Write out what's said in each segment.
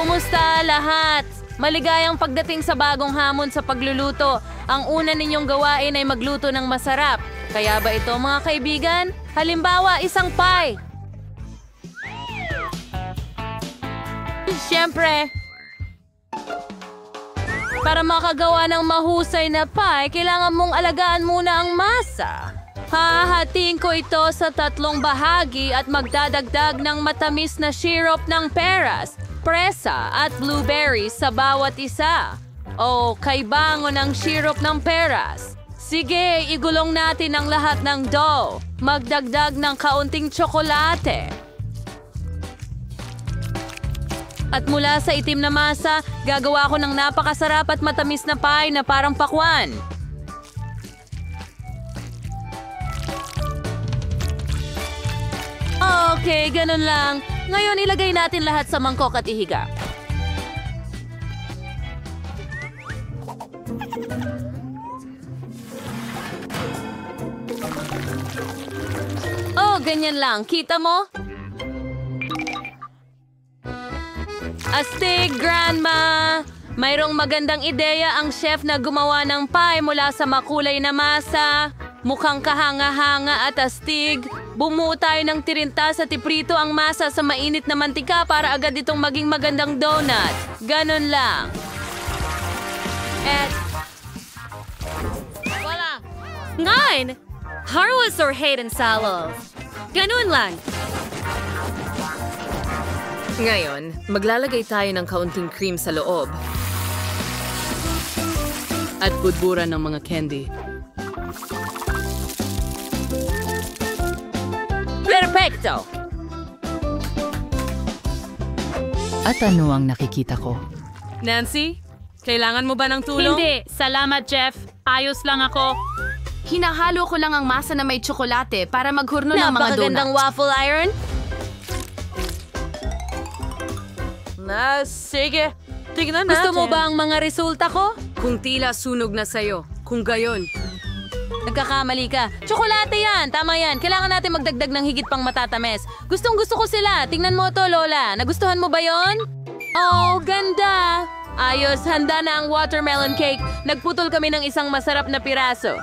Kumusta lahat? Maligayang pagdating sa bagong hamon sa pagluluto. Ang una ninyong gawain ay magluto ng masarap. Kaya ba ito mga kaibigan? Halimbawa, isang pie. Siyempre, para makagawa ng mahusay na pie, kailangan mong alagaan muna ang masa. Hahatiin ko ito sa 3 bahagi at magdadagdag ng matamis na syrup ng peras, presa at blueberries sa bawat isa. O kaibango ng syrup ng peras. Sige, igulong natin ang lahat ng dough. Magdagdag ng kaunting tsokolate. At mula sa itim na masa, gagawa ko ng napakasarap at matamis na pie na parang pakwan. Okay, ganun lang. Ngayon ilagay natin lahat sa mangkok at ihiga. Oh, ganyan lang. Kita mo? Astig, Grandma! Mayroong magandang ideya ang chef na gumawa ng pie mula sa makulay na masa. Mukhang kahanga-hanga at astig. Bumuo tayo ng tirinta sa tiprito ang masa sa mainit na mantika para agad itong maging magandang donut. Ganon lang. At... Wala! 9! Harwas or Hayden Salos. Ganun lang. Ngayon, maglalagay tayo ng kaunting cream sa loob. At budburan ng mga candy. Perfecto! At ano ang nakikita ko? Nancy, kailangan mo ba ng tulong? Hindi. Salamat, Jeff. Ayos lang ako. Hinahalo ko lang ang masa na may tsokolate para maghurno ng mga donut. Napakagandang waffle iron. Sige. Tignan natin. Gusto mo ba ang mga resulta ko? Kung tila sunog na sa'yo. Kung gayon. Nagkakamali ka. Tsokolate yan. Tama yan. Kailangan natin magdagdag ng higit pang matatamis. Gustong gusto ko sila. Tingnan mo to, Lola. Nagustuhan mo ba yon? Oh, ganda. Ayos. Handa na ang watermelon cake. Nagputol kami ng isang masarap na piraso.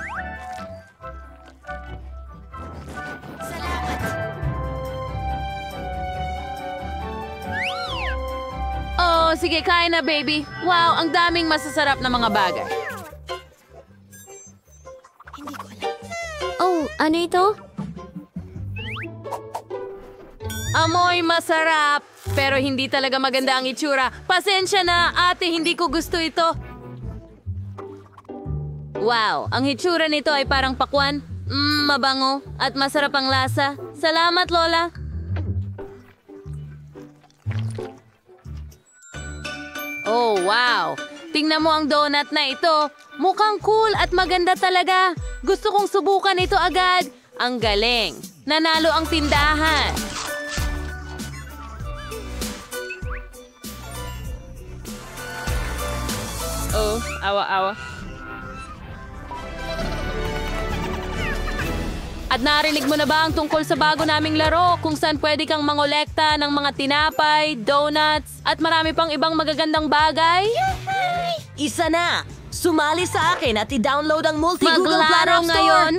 Oh, sige, kain na, baby. Wow, ang daming masasarap na mga bagay. Oh, ano ito? Amoy masarap, pero hindi talaga maganda ang itsura. Pasensya na, ate, hindi ko gusto ito. Wow, ang itsura nito ay parang pakwan. Mabango at masarap ang lasa. Salamat, Lola. Oh, wow! Tingnan mo ang donut na ito. Mukhang cool at maganda talaga. Gusto kong subukan ito agad. Ang galing. Nanalo ang tindahan. Oh, awa-awa. At narinig mo na ba ang tungkol sa bago naming laro kung saan pwede kang mangolekta ng mga tinapay, donuts, at marami pang ibang magagandang bagay? Isa na! Sumali sa akin at i-download ang multi-Google Plan Maglaro App Store! ngayon!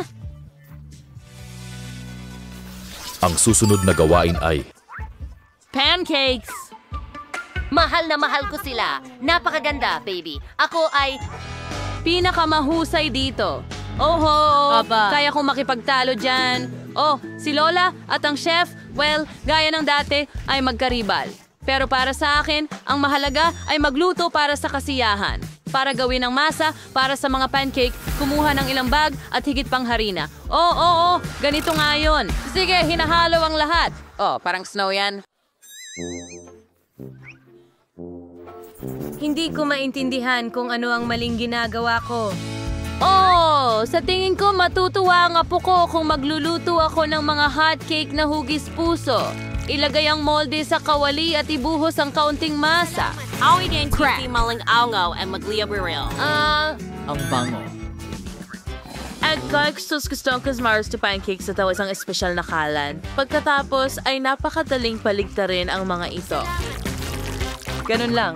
Ang susunod na gawain ay Pancakes! Mahal na mahal ko sila. Napakaganda, baby. Ako ay... Pinakamahusay dito. Oho! Aba. Kaya kong makipagtalo dyan. Oh, si Lola at ang chef, well, gaya ng dati, ay magkaribal. Pero para sa akin, ang mahalaga ay magluto para sa kasiyahan. Para gawin ang masa, para sa mga pancake, kumuha ng ilang bag at higit pang harina. Oo, ganito nga yun. Sige, hinahalo ang lahat. Oh, parang snow yan. Hindi ko maintindihan kung ano ang maling ginagawa ko. Oh, sa tingin ko matutuwa ang apo ko kung magluluto ako ng mga hotcake na hugis puso. Ilagay ang molde sa kawali at ibuhos ang kaunting masa. Crack! Ang bango. At gusto ang Mars to pancakes sa isang espesyal na kalan. Pagkatapos ay napakadaling paligtarin ang mga ito. Ganun lang.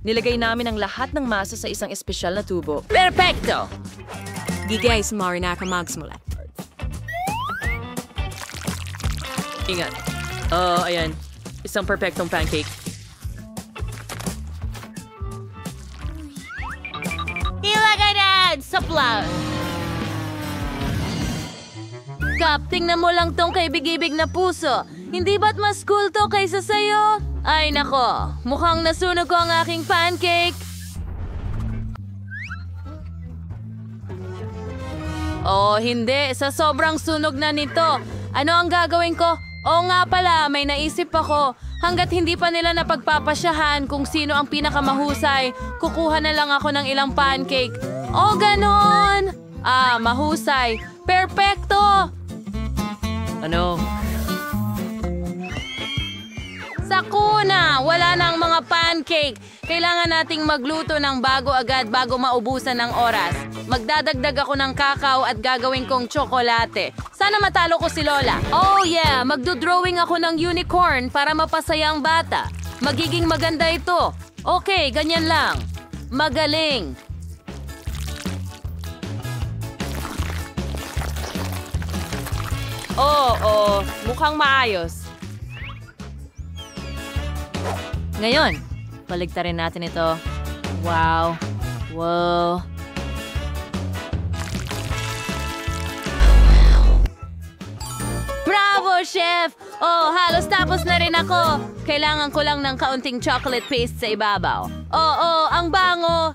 Nilagay namin ang lahat ng masa sa isang espesyal na tubo. Perfecto! Gigay sumari na ka magsimula. Ingat. Ayan. Isang perfectong pancake. Ilagay na sa plow. Kap, tingnan mo lang tong kaibig-ibig na puso. Hindi ba't mas cool to kaysa sa'yo? Ay nako, mukhang nasunog ko ang aking pancake. Oh, hindi. Sa sobrang sunog na nito. Ano ang gagawin ko? Oo nga pala, may naisip ako. Hanggat hindi pa nila napagpapasyahan kung sino ang pinakamahusay, kukuha na lang ako ng ilang pancake. Oh, ganon! Ah, mahusay. Perpekto! Ano? Sakuna! Wala na ang mga pancake. Kailangan nating magluto ng bago agad bago maubusan ng oras. Magdadagdag ako ng kakao at gagawin kong tsokolate. Sana matalo ko si Lola. Oh yeah, magdodrawing ako ng unicorn para mapasaya ang bata. Magiging maganda ito. Okay, ganyan lang. Magaling. Oo, mukhang maayos. Ngayon, baligtarin natin ito. Wow. Wow. Bravo, Chef! Oh, halos tapos na rin ako. Kailangan ko lang ng kaunting chocolate paste sa ibabaw. Oo, ang bango.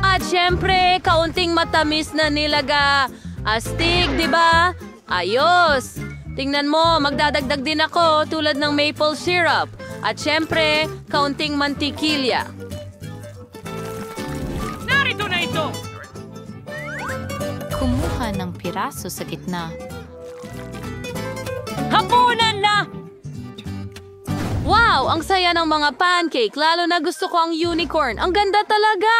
At syempre, kaunting matamis na nilaga. Astig, di ba? Ayos! Tingnan mo, magdadagdag din ako tulad ng maple syrup. At syempre, kaunting mantikilya. Kumuha ng piraso sa gitna. Hapunan na! Wow! Ang saya ng mga pancake. Lalo na gusto ko ang unicorn. Ang ganda talaga!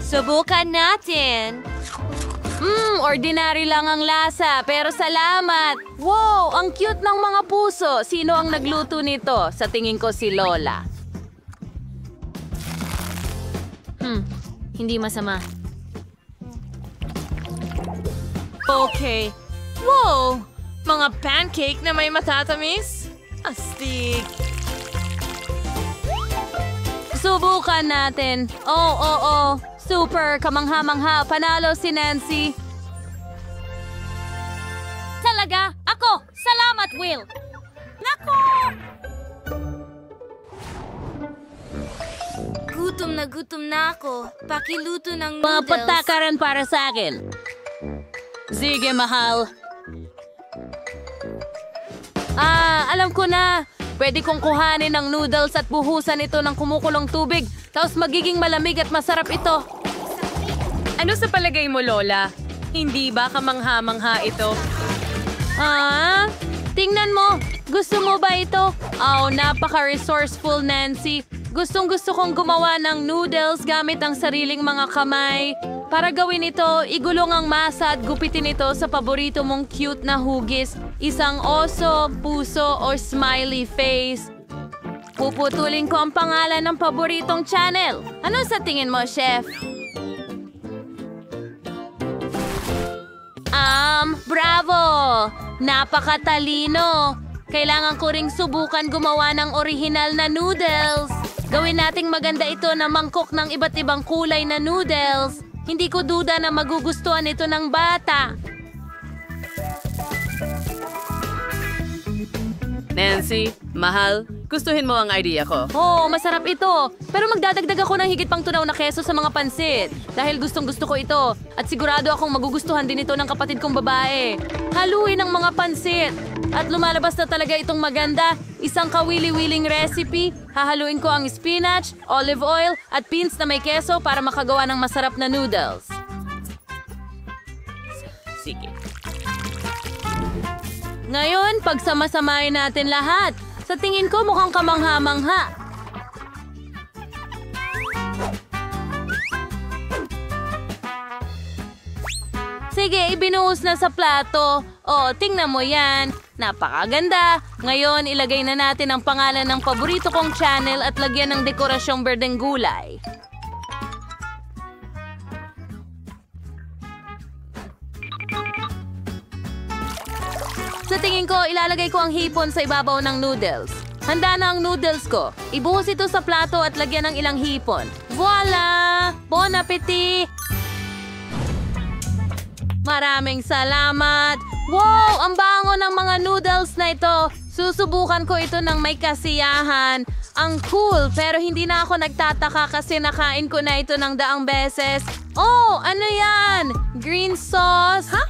Subukan natin. Ordinary lang ang lasa, pero salamat! Wow! Ang cute ng mga puso! Sino ang nagluto nito? Sa tingin ko si Lola. Hindi masama. Okay. Wow! Mga pancake na may matatamis? Astig! Subukan natin. Oo. Super, kamangha-mangha. Panalo si Nancy. Talaga? Ako! Salamat, Will! Nako! Gutom na ako. Pakiluto ng Mga noodles. patakaran para sa akin. Sige, mahal. Alam ko na. Pwede kong kuhanin ng noodles at buhusan ito ng kumukulong tubig. Tapos magiging malamig at masarap ito. Ano sa palagay mo, Lola? Hindi ba kamangha-mangha ito? Tingnan mo. Gusto mo ba ito? Oh, napaka-resourceful, Nancy. Gustong-gusto kong gumawa ng noodles gamit ang sariling mga kamay. Para gawin ito, igulong ang masa at gupitin ito sa paborito mong cute na hugis. Isang oso, puso, o smiley face. Puputulin ko ang pangalan ng paboritong channel. Ano sa tingin mo, Chef? Bravo! Napakatalino! Kailangan ko ring subukan gumawa ng orihinal na noodles. Gawin nating maganda ito na mangkok ng iba't ibang kulay na noodles. Hindi ko duda na magugustuhan ito ng bata. Nancy, mahal, gustuhin mo ang idea ko. Oo, masarap ito. Pero magdadagdag ako ng higit pang tunaw na keso sa mga pansit. Dahil gustong-gusto ko ito. At sigurado akong magugustuhan din ito ng kapatid kong babae. Haluin ang mga pansit. At lumalabas na talaga itong maganda. Isang kawili-wiling recipe. Hahaluin ko ang spinach, olive oil, at beans na may keso para makagawa ng masarap na noodles. Sige. Ngayon, pagsama-samahin natin lahat. Sa tingin ko, mukhang kamangha-mangha. Sige, ibinuhos na sa plato. Oh, tingnan mo yan. Napakaganda. Ngayon, ilagay na natin ang pangalan ng paborito kong channel at lagyan ng dekorasyong berdeng gulay. Sa tingin ko, ilalagay ko ang hipon sa ibabaw ng noodles. Handa na ang noodles ko. Ibuhos ito sa plato at lagyan ng ilang hipon. Voila! Bon appetit! Maraming salamat! Wow! Ang bango ng mga noodles na ito! Susubukan ko ito ng may kasiyahan. Ang cool, pero hindi na ako nagtataka kasi nakain ko na ito ng daang beses. Oh! Ano yan? Green sauce? Ha?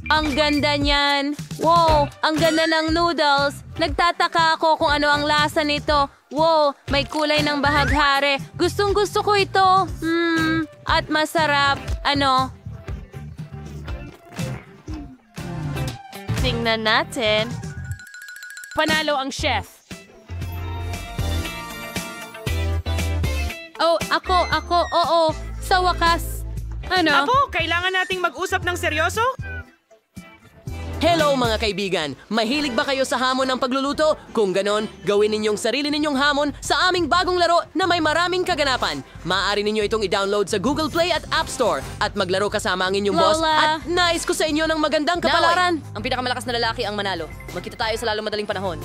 Ang ganda niyan. Wow, ang ganda ng noodles. Nagtataka ako kung ano ang lasa nito. Wow, may kulay ng bahaghari. Gustong-gusto ko ito. At masarap. Ano? Tingnan natin. Panalo ang chef. Oh, ako, oo. Sa wakas. Ano? Apo, kailangan nating mag-usap ng seryoso? Hello mga kaibigan! Mahilig ba kayo sa hamon ng pagluluto? Kung ganon, gawin ninyong sarili ninyong hamon sa aming bagong laro na may maraming kaganapan. Maaari ninyo itong i-download sa Google Play at App Store at maglaro kasama ang inyong boss Lola! at nais ko sa inyo ng magandang kapalaran. Ang pinakamalakas na lalaki ang manalo. Magkita tayo sa lalo madaling panahon.